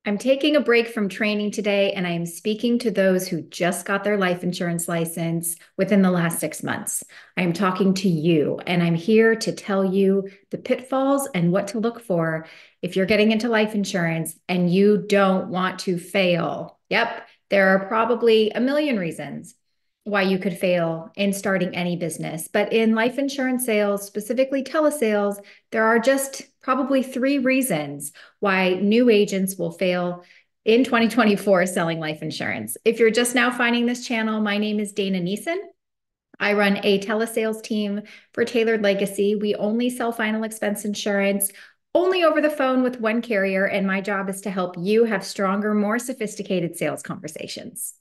I'm taking a break from training today, and I am speaking to those who just got their life insurance license within the last 6 months. I am talking to you, and I'm here to tell you the pitfalls and what to look for if you're getting into life insurance and you don't want to fail. Yep, there are probably a million reasons why you could fail in starting any business. But in life insurance sales, specifically telesales, there are just probably three reasons why new agents will fail in 2024 selling life insurance. If you're just now finding this channel, my name is Dana Neeson. I run a telesales team for Tailored Legacy. We only sell final expense insurance only over the phone with one carrier, and my job is to help you have stronger, more sophisticated sales conversations.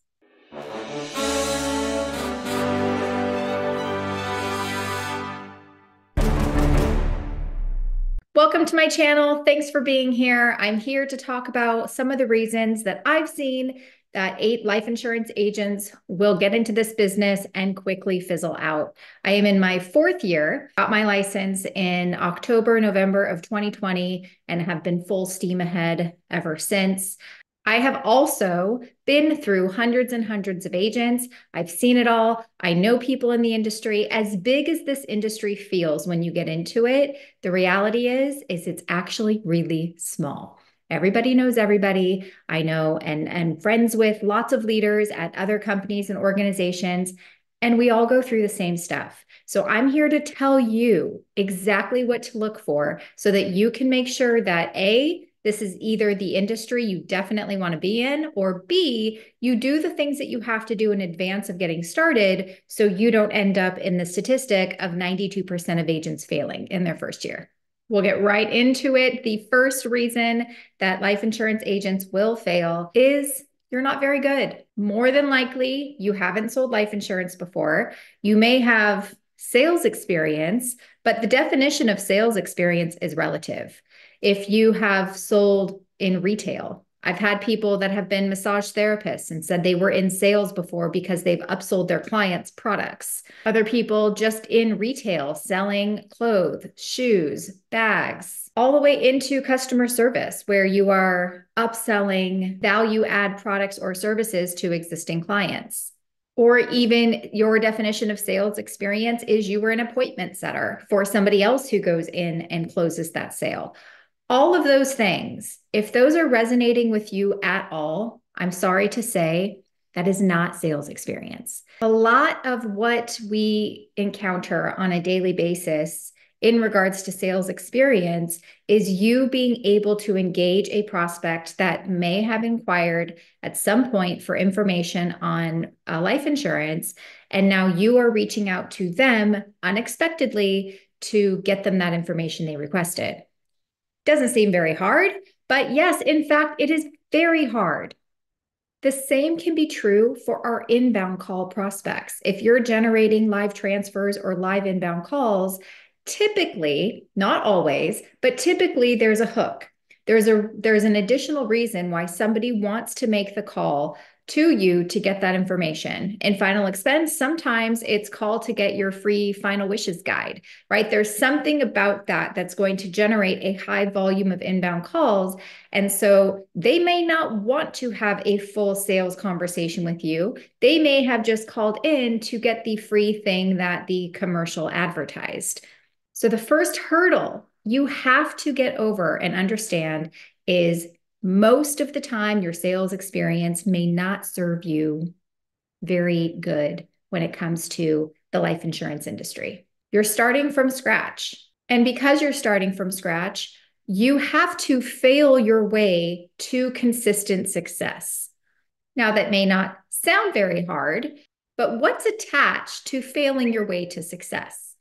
Welcome to my channel. Thanks for being here. I'm here to talk about some of the reasons that I've seen that life insurance agents will get into this business and quickly fizzle out. I am in my fourth year, got my license in October, November of 2020, and have been full steam ahead ever since. I have also been through hundreds and hundreds of agents. I've seen it all. I know people in the industry. As big as this industry feels when you get into it, the reality is it's actually really small. Everybody knows everybody. I know and friends with lots of leaders at other companies and organizations, and we all go through the same stuff. So I'm here to tell you exactly what to look for so that you can make sure that A, this is either the industry you definitely want to be in, or B, you do the things that you have to do in advance of getting started so you don't end up in the statistic of 92% of agents failing in their first year. We'll get right into it. The first reason that life insurance agents will fail is you're not very good. More than likely, you haven't sold life insurance before. You may have sales experience, but the definition of sales experience is relative. If you have sold in retail, I've had people that have been massage therapists and said they were in sales before because they've upsold their clients' products. Other people just in retail selling clothes, shoes, bags, all the way into customer service where you are upselling value add products or services to existing clients. Or even your definition of sales experience is you were an appointment setter for somebody else who goes in and closes that sale. All of those things, if those are resonating with you at all, I'm sorry to say that is not sales experience. A lot of what we encounter on a daily basis in regards to sales experience is you being able to engage a prospect that may have inquired at some point for information on life insurance, and now you are reaching out to them unexpectedly to get them that information they requested. Doesn't seem very hard, but yes, in fact, it is very hard. The same can be true for our inbound call prospects. If you're generating live transfers or live inbound calls, typically, not always, but typically there's a hook. There's an additional reason why somebody wants to make the call to you to get that information. In final expense, sometimes it's call to get your free final wishes guide, right? There's something about that that's going to generate a high volume of inbound calls. And so they may not want to have a full sales conversation with you. They may have just called in to get the free thing that the commercial advertised. So the first hurdle you have to get over and understand is most of the time your sales experience may not serve you very good when it comes to the life insurance industry. You're starting from scratch. And because you're starting from scratch, you have to fail your way to consistent success. Now, that may not sound very hard, but what's attached to failing your way to success?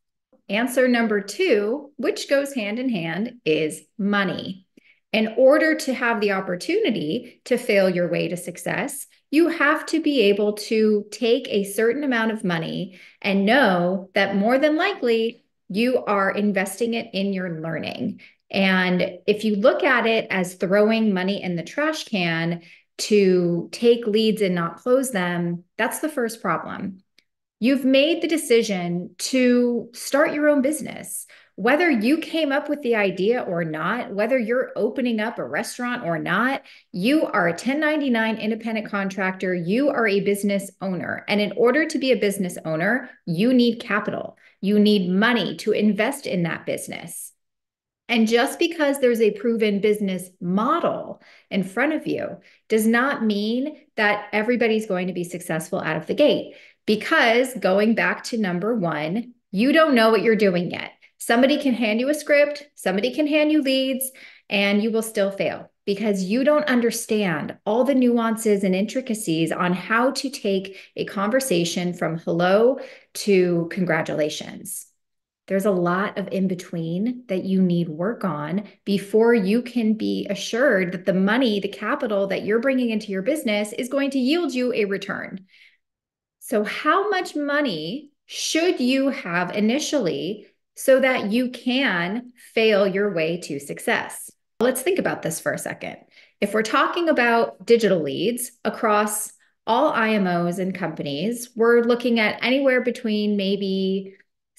Answer number two, which goes hand in hand, is money. In order to have the opportunity to fail your way to success, you have to be able to take a certain amount of money and know that more than likely you are investing it in your learning. And if you look at it as throwing money in the trash can to take leads and not close them, that's the first problem. You've made the decision to start your own business, Whether you came up with the idea or not, whether you're opening up a restaurant or not, you are a 1099 independent contractor. You are a business owner. And in order to be a business owner, you need capital. You need money to invest in that business. And just because there's a proven business model in front of you does not mean that everybody's going to be successful out of the gate. Because going back to number one, you don't know what you're doing yet. Somebody can hand you a script, somebody can hand you leads, and you will still fail because you don't understand all the nuances and intricacies on how to take a conversation from hello to congratulations. There's a lot of in between that you need work on before you can be assured that the money, the capital that you're bringing into your business is going to yield you a return. So, how much money should you have initially so that you can fail your way to success? Let's think about this for a second. If we're talking about digital leads across all IMOs and companies, we're looking at anywhere between maybe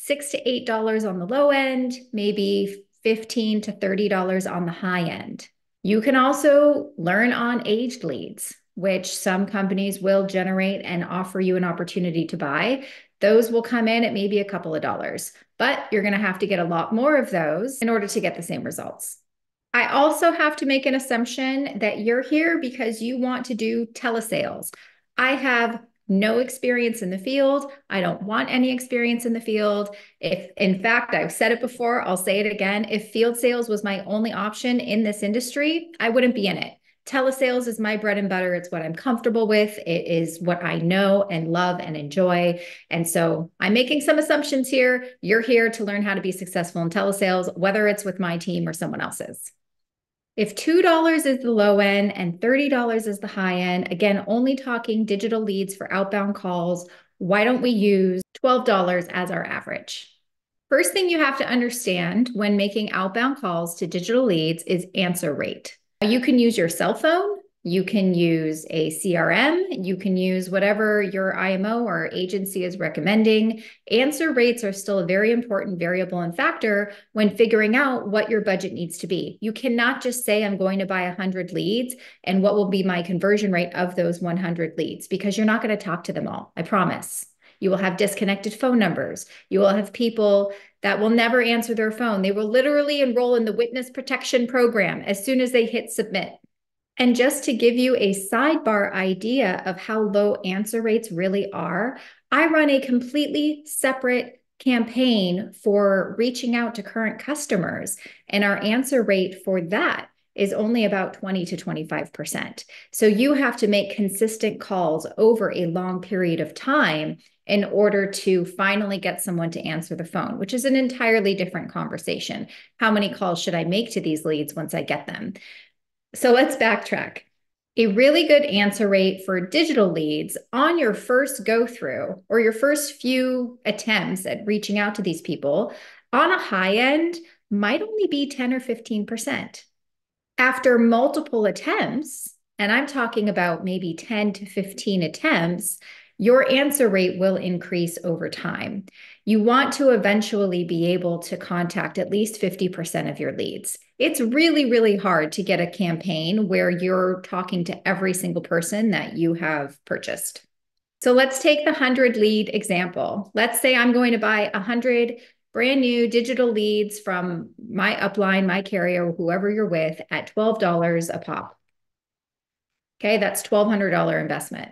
$6 to $8 on the low end, maybe $15 to $30 on the high end. You can also learn on aged leads, which some companies will generate and offer you an opportunity to buy. Those will come in at maybe a couple of dollars, but you're going to have to get a lot more of those in order to get the same results. I also have to make an assumption that you're here because you want to do telesales. I have no experience in the field. I don't want any experience in the field. If, in fact, I've said it before, I'll say it again. If field sales was my only option in this industry, I wouldn't be in it. Telesales is my bread and butter. It's what I'm comfortable with. It is what I know and love and enjoy. And so I'm making some assumptions here. You're here to learn how to be successful in telesales, whether it's with my team or someone else's. If $2 is the low end and $30 is the high end, again, only talking digital leads for outbound calls, why don't we use $12 as our average? First thing you have to understand when making outbound calls to digital leads is answer rate. You can use your cell phone, you can use a CRM, you can use whatever your IMO or agency is recommending. Answer rates are still a very important variable and factor when figuring out what your budget needs to be. You cannot just say, I'm going to buy 100 leads and what will be my conversion rate of those 100 leads, because you're not going to talk to them all, I promise. You will have disconnected phone numbers. You will have people that will never answer their phone. They will literally enroll in the witness protection program as soon as they hit submit. And just to give you a sidebar idea of how low answer rates really are, I run a completely separate campaign for reaching out to current customers, and our answer rate for that is only about 20 to 25%. So you have to make consistent calls over a long period of time in order to finally get someone to answer the phone, which is an entirely different conversation. How many calls should I make to these leads once I get them? So let's backtrack. A really good answer rate for digital leads on your first go through or your first few attempts at reaching out to these people on a high end might only be 10 or 15%. After multiple attempts, and I'm talking about maybe 10 to 15 attempts, your answer rate will increase over time. You want to eventually be able to contact at least 50% of your leads. It's really, really hard to get a campaign where you're talking to every single person that you have purchased. So let's take the 100 lead example. Let's say I'm going to buy 100 brand new digital leads from my upline, my carrier, whoever you're with at $12 a pop. Okay, that's $1,200 investment.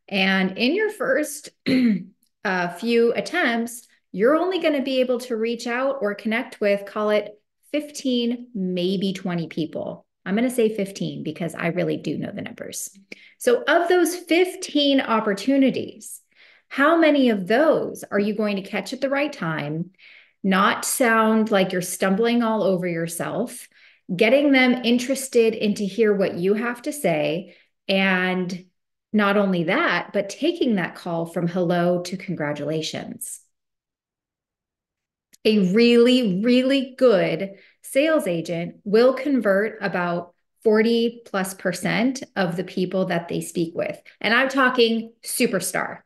And in your first few attempts, you're only going to be able to reach out or connect with, call it 15, maybe 20 people. I'm going to say 15 because I really do know the numbers. So of those 15 opportunities, how many of those are you going to catch at the right time, not sound like you're stumbling all over yourself, getting them interested in to hear what you have to say, and not only that, but taking that call from hello to congratulations. A really, really good sales agent will convert about 40+% of the people that they speak with. And I'm talking superstar.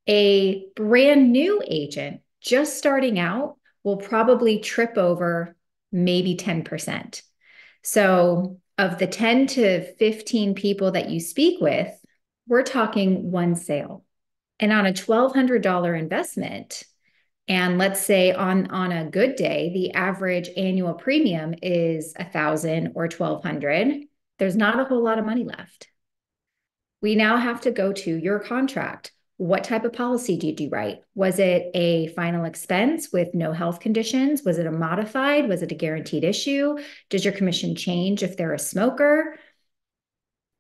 A brand new agent just starting out will probably trip over maybe 10%. So of the 10 to 15 people that you speak with, we're talking one sale. And on a $1,200 investment, and let's say on a good day, the average annual premium is $1,000 or $1,200, there's not a whole lot of money left. We now have to go to your contract. What type of policy did you write? Was it a final expense with no health conditions? Was it a modified? Was it a guaranteed issue? Does your commission change if they're a smoker?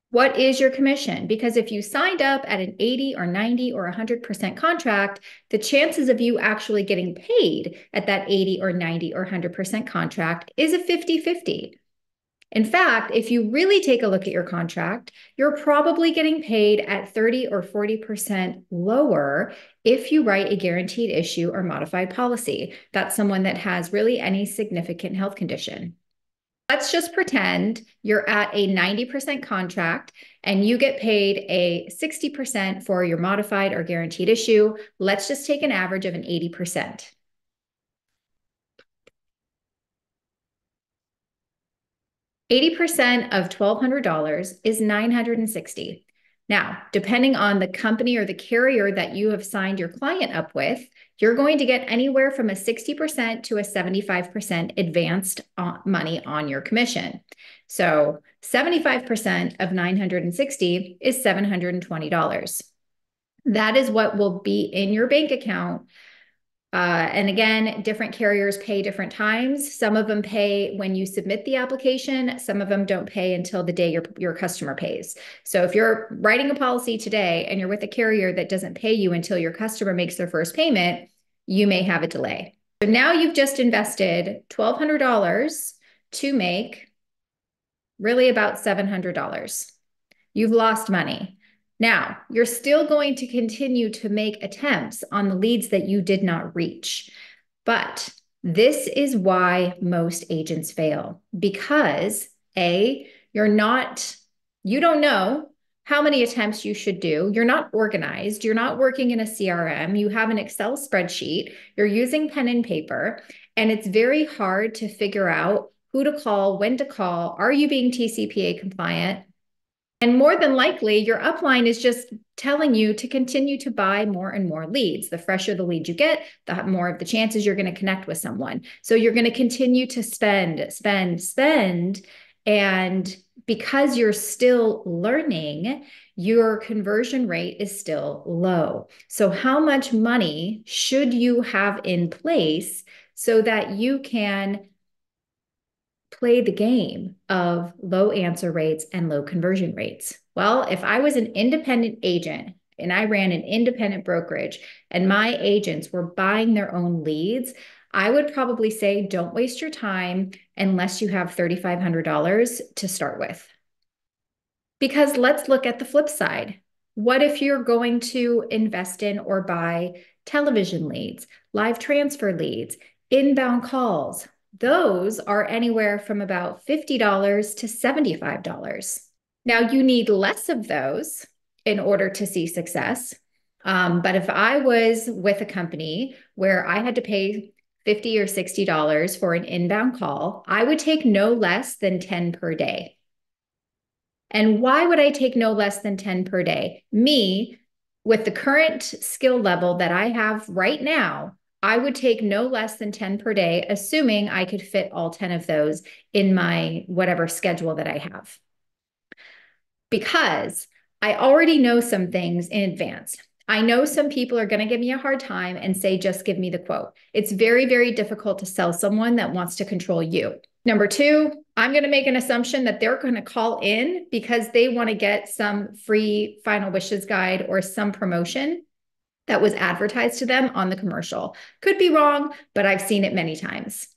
What is your commission? Because if you signed up at an 80 or 90 or 100% contract, the chances of you actually getting paid at that 80 or 90 or 100% contract is a 50-50. In fact, if you really take a look at your contract, you're probably getting paid at 30 or 40% lower if you write a guaranteed issue or modified policy. That's someone that has really any significant health condition. Let's just pretend you're at a 90% contract and you get paid a 60% for your modified or guaranteed issue. Let's just take an average of an 80%. 80% of $1,200 is $960. Now, depending on the company or the carrier that you have signed your client up with, you're going to get anywhere from a 60% to a 75% advanced money on your commission. So 75% of $960 is $720. That is what will be in your bank account. And again, different carriers pay different times. Some of them pay when you submit the application. Some of them don't pay until the day your customer pays. So if you're writing a policy today and you're with a carrier that doesn't pay you until your customer makes their first payment, you may have a delay. So now you've just invested $1,200 to make really about $700. You've lost money. Now, you're still going to continue to make attempts on the leads that you did not reach. But this is why most agents fail, because A, you don't know how many attempts you should do. You're not organized. You're not working in a CRM. You have an Excel spreadsheet. You're using pen and paper, and it's very hard to figure out who to call, when to call. Are you being TCPA compliant? And more than likely, your upline is just telling you to continue to buy more and more leads. The fresher the lead you get, the more of the chances you're going to connect with someone. So you're going to continue to spend. And because you're still learning, your conversion rate is still low. So how much money should you have in place so that you can play the game of low answer rates and low conversion rates? Well, if I was an independent agent and I ran an independent brokerage and my agents were buying their own leads, I would probably say don't waste your time unless you have $3,500 to start with. Because let's look at the flip side. What if you're going to invest in or buy television leads, live transfer leads, inbound calls? Those are anywhere from about $50 to $75. Now, you need less of those in order to see success. But if I was with a company where I had to pay $50 or $60 for an inbound call, I would take no less than 10 per day. And why would I take no less than 10 per day? Me, with the current skill level that I have right now, I would take no less than 10 per day, assuming I could fit all 10 of those in my whatever schedule that I have. Because I already know some things in advance. I know some people are going to give me a hard time and say, just give me the quote. It's very, very difficult to sell someone that wants to control you. Number two, I'm going to make an assumption that they're going to call in because they want to get some free final wishes guide or some promotion that was advertised to them on the commercial. Could be wrong, but I've seen it many times.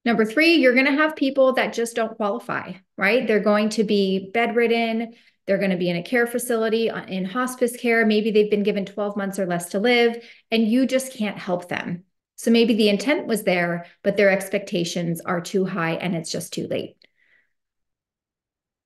Number three, you're going to have people that just don't qualify, right? They're going to be bedridden. They're going to be in a care facility, in hospice care. Maybe they've been given 12 months or less to live, and you just can't help them. So maybe the intent was there, but their expectations are too high and it's just too late.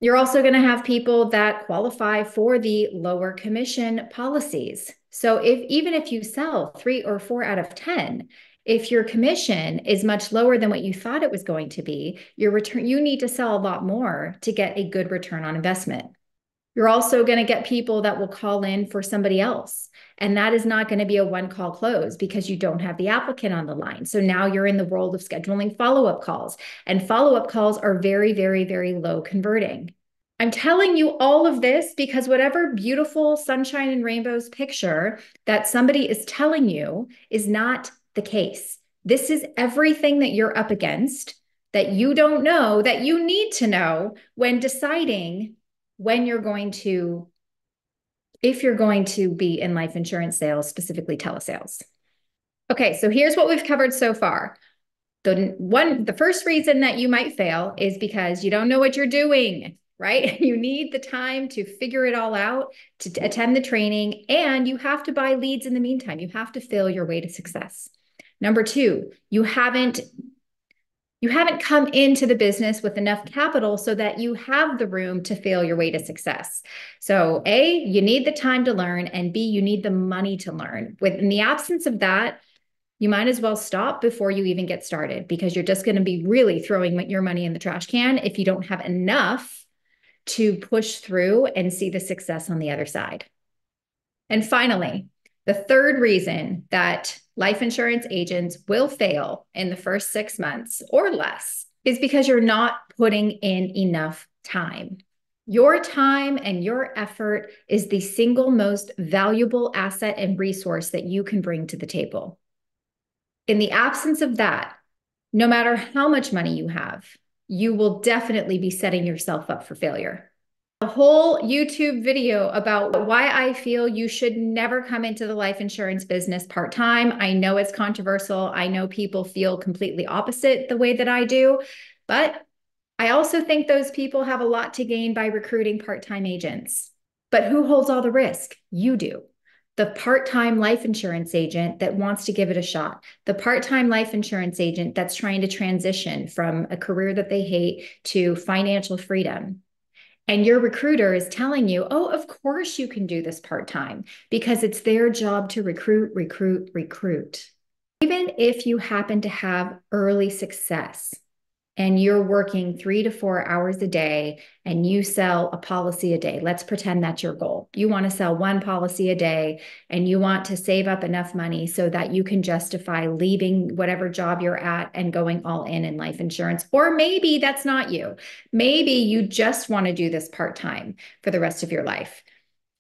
You're also going to have people that qualify for the lower commission policies. So even if you sell 3 or 4 out of 10, If your commission is much lower than what you thought it was going to be, your return, you need to sell a lot more to get a good return on investment. You're also going to get people that will call in for somebody else. And that is not going to be a one call close because you don't have the applicant on the line. So now you're in the world of scheduling follow-up calls. And follow-up calls are very, very, very low converting. I'm telling you all of this because whatever beautiful sunshine and rainbows picture that somebody is telling you is not the case. This is everything that you're up against that you don't know, that you need to know when deciding when you're going to, if you're going to be in life insurance sales, specifically telesales. Okay, so here's what we've covered so far. The first reason that you might fail is because you don't know what you're doing, right? You need the time to figure it all out, to attend the training, and you have to buy leads in the meantime. You have to fill your way to success. Number two, you haven't come into the business with enough capital so that you have the room to fail your way to success. So A, you need the time to learn, and B, you need the money to learn. In the absence of that, you might as well stop before you even get started because you're just going to be really throwing your money in the trash can if you don't have enough to push through and see the success on the other side. And finally, the third reason that life insurance agents will fail in the first 6 months or less is because you're not putting in enough time. Your time and your effort is the single most valuable asset and resource that you can bring to the table. In the absence of that, no matter how much money you have, you will definitely be setting yourself up for failure. A whole YouTube video about why I feel you should never come into the life insurance business part-time. I know it's controversial. I know people feel completely opposite the way that I do, but I also think those people have a lot to gain by recruiting part-time agents. But who holds all the risk? You do. The part-time life insurance agent that wants to give it a shot, the part-time life insurance agent that's trying to transition from a career that they hate to financial freedom. And your recruiter is telling you, oh, of course you can do this part-time because it's their job to recruit, recruit, recruit. Even if you happen to have early success, and you're working 3 to 4 hours a day and you sell a policy a day, let's pretend that's your goal. You want to sell one policy a day and you want to save up enough money so that you can justify leaving whatever job you're at and going all in life insurance. Or maybe that's not you. Maybe you just want to do this part-time for the rest of your life.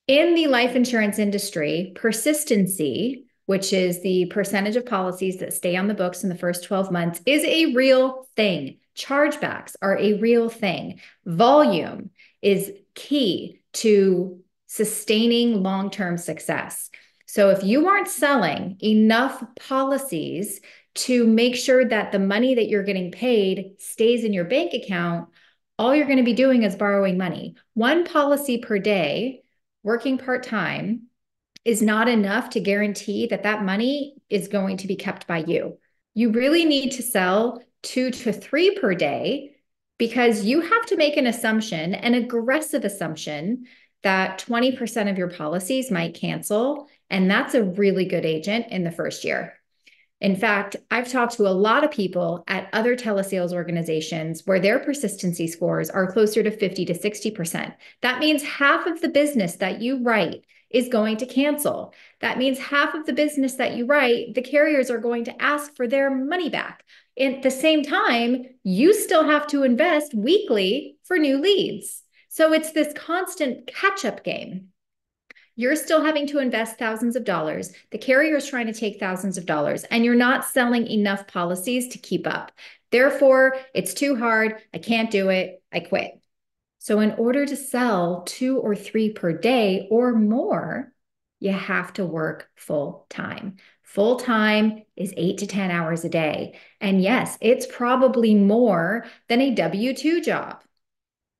In the life insurance industry, persistency, which is the percentage of policies that stay on the books in the first 12 months, is a real thing. Chargebacks are a real thing. Volume is key to sustaining long-term success. So if you aren't selling enough policies to make sure that the money that you're getting paid stays in your bank account, all you're going to be doing is borrowing money. One policy per day, working part-time, is not enough to guarantee that that money is going to be kept by you. You really need to sell 2 to 3 per day because you have to make an assumption, an aggressive assumption, that 20% of your policies might cancel. And that's a really good agent in the first year. In fact, I've talked to a lot of people at other telesales organizations where their persistency scores are closer to 50 to 60%. That means half of the business that you write is going to cancel. That means half of the business that you write, the carriers are going to ask for their money back. And at the same time, you still have to invest weekly for new leads. So it's this constant catch-up game. You're still having to invest thousands of dollars. The carrier is trying to take thousands of dollars, and you're not selling enough policies to keep up. Therefore, it's too hard. I can't do it. I quit. So in order to sell 2 or 3 per day or more, you have to work full time. Full time is 8 to 10 hours a day. And yes, it's probably more than a W-2 job.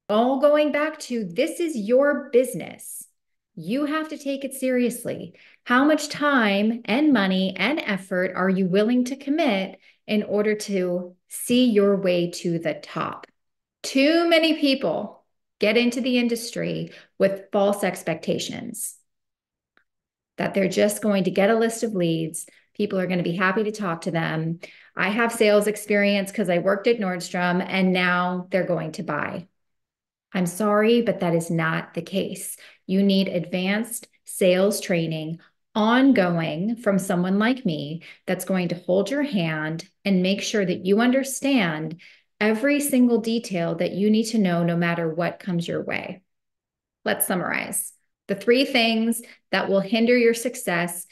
All going back to this is your business. You have to take it seriously. How much time and money and effort are you willing to commit in order to see your way to the top? Too many people get into the industry with false expectations that they're just going to get a list of leads. People are going to be happy to talk to them. I have sales experience because I worked at Nordstrom, and now they're going to buy. I'm sorry, but that is not the case. You need advanced sales training ongoing from someone like me that's going to hold your hand and make sure that you understand every single detail that you need to know no matter what comes your way. Let's summarize the 3 things that will hinder your success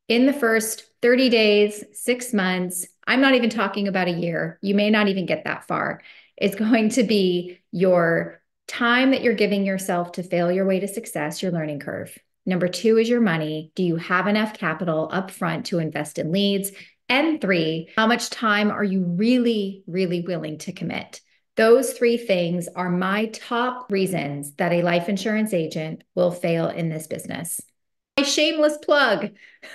in the first 30 days, 6 months. I'm not even talking about a year. You may not even get that far. It's going to be your time that you're giving yourself to fail your way to success, your learning curve. Number 2 is your money. Do you have enough capital up front to invest in leads? And 3, how much time are you really, really willing to commit? Those 3 things are my top reasons that a life insurance agent will fail in this business. My shameless plug.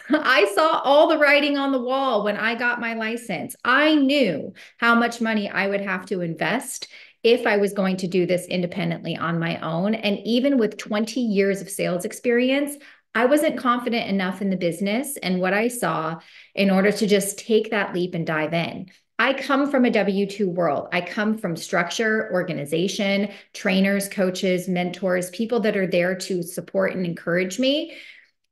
I saw all the writing on the wall when I got my license. I knew how much money I would have to invest if I was going to do this independently on my own. And even with 20 years of sales experience, I wasn't confident enough in the business and what I saw in order to just take that leap and dive in. I come from a W-2 world. I come from structure, organization, trainers, coaches, mentors, people that are there to support and encourage me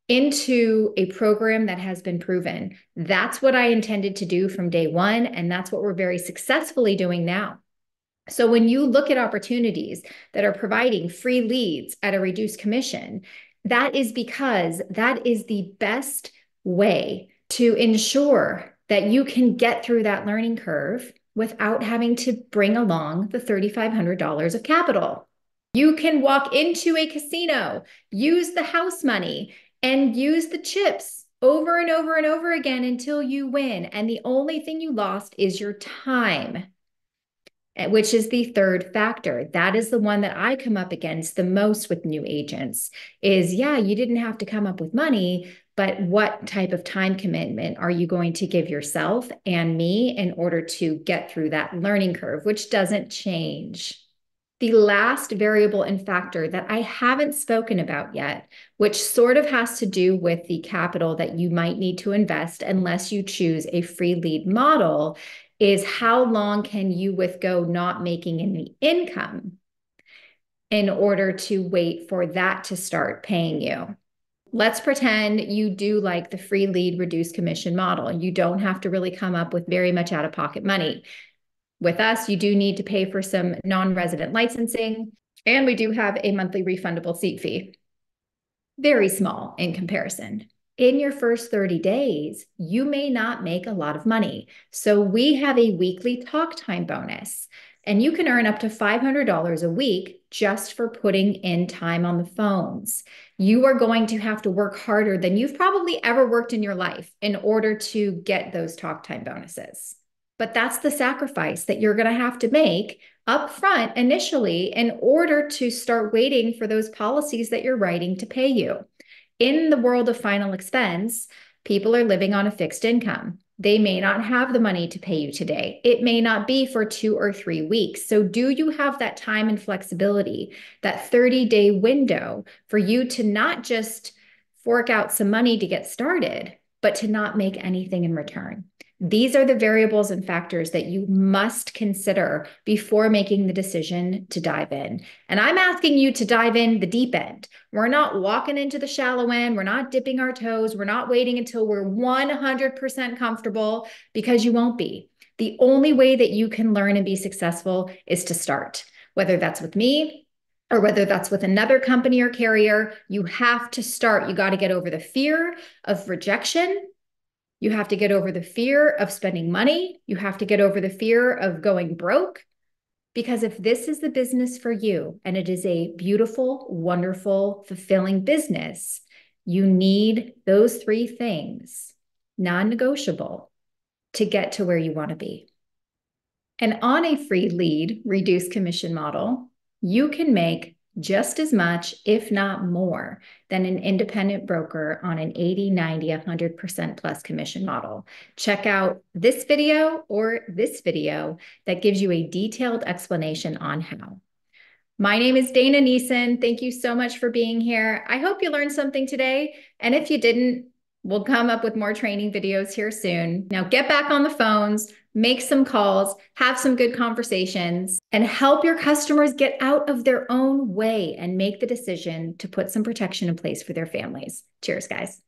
into a program that has been proven. That's what I intended to do from day one, and that's what we're very successfully doing now. So when you look at opportunities that are providing free leads at a reduced commission, that is because that is the best way to ensure that you can get through that learning curve without having to bring along the $3,500 of capital. You can walk into a casino, use the house money, and use the chips over and over and over again until you win. And the only thing you lost is your time, which is the third factor. That is the one that I come up against the most with new agents is, yeah, you didn't have to come up with money, but what type of time commitment are you going to give yourself and me in order to get through that learning curve, which doesn't change. The last variable and factor that I haven't spoken about yet, which sort of has to do with the capital that you might need to invest unless you choose a free lead model, is how long can you withgo not making any income in order to wait for that to start paying you. Let's pretend you do like the free lead reduced commission model. You don't have to really come up with very much out-of-pocket money. With us, you do need to pay for some non-resident licensing, and we do have a monthly refundable seat fee. Very small in comparison. In your first 30 days, you may not make a lot of money. So we have a weekly talk time bonus, and you can earn up to $500 a week just for putting in time on the phones. You are going to have to work harder than you've probably ever worked in your life in order to get those talk time bonuses. But that's the sacrifice that you're going to have to make up front initially in order to start waiting for those policies that you're writing to pay you. In the world of final expense, people are living on a fixed income. They may not have the money to pay you today. It may not be for 2 or 3 weeks. So do you have that time and flexibility, that 30-day window for you to not just fork out some money to get started, but to not make anything in return? These are the variables and factors that you must consider before making the decision to dive in. And I'm asking you to dive in the deep end. We're not walking into the shallow end. We're not dipping our toes. We're not waiting until we're 100% comfortable, because you won't be. The only way that you can learn and be successful is to start, whether that's with me or whether that's with another company or carrier. You have to start. You got to get over the fear of rejection. You have to get over the fear of spending money. You have to get over the fear of going broke. Because if this is the business for you, and it is a beautiful, wonderful, fulfilling business, you need those 3 things, non-negotiable, to get to where you want to be. And on a free lead reduced commission model, you can make just as much, if not more, than an independent broker on an 80, 90, 100% plus commission model. Check out this video or this video that gives you a detailed explanation on how. My name is Dana Neeson. Thank you so much for being here. I hope you learned something today. And if you didn't, We'll come up with more training videos here soon. Now get back on the phones, make some calls, have some good conversations, and help your customers get out of their own way and make the decision to put some protection in place for their families. Cheers, guys.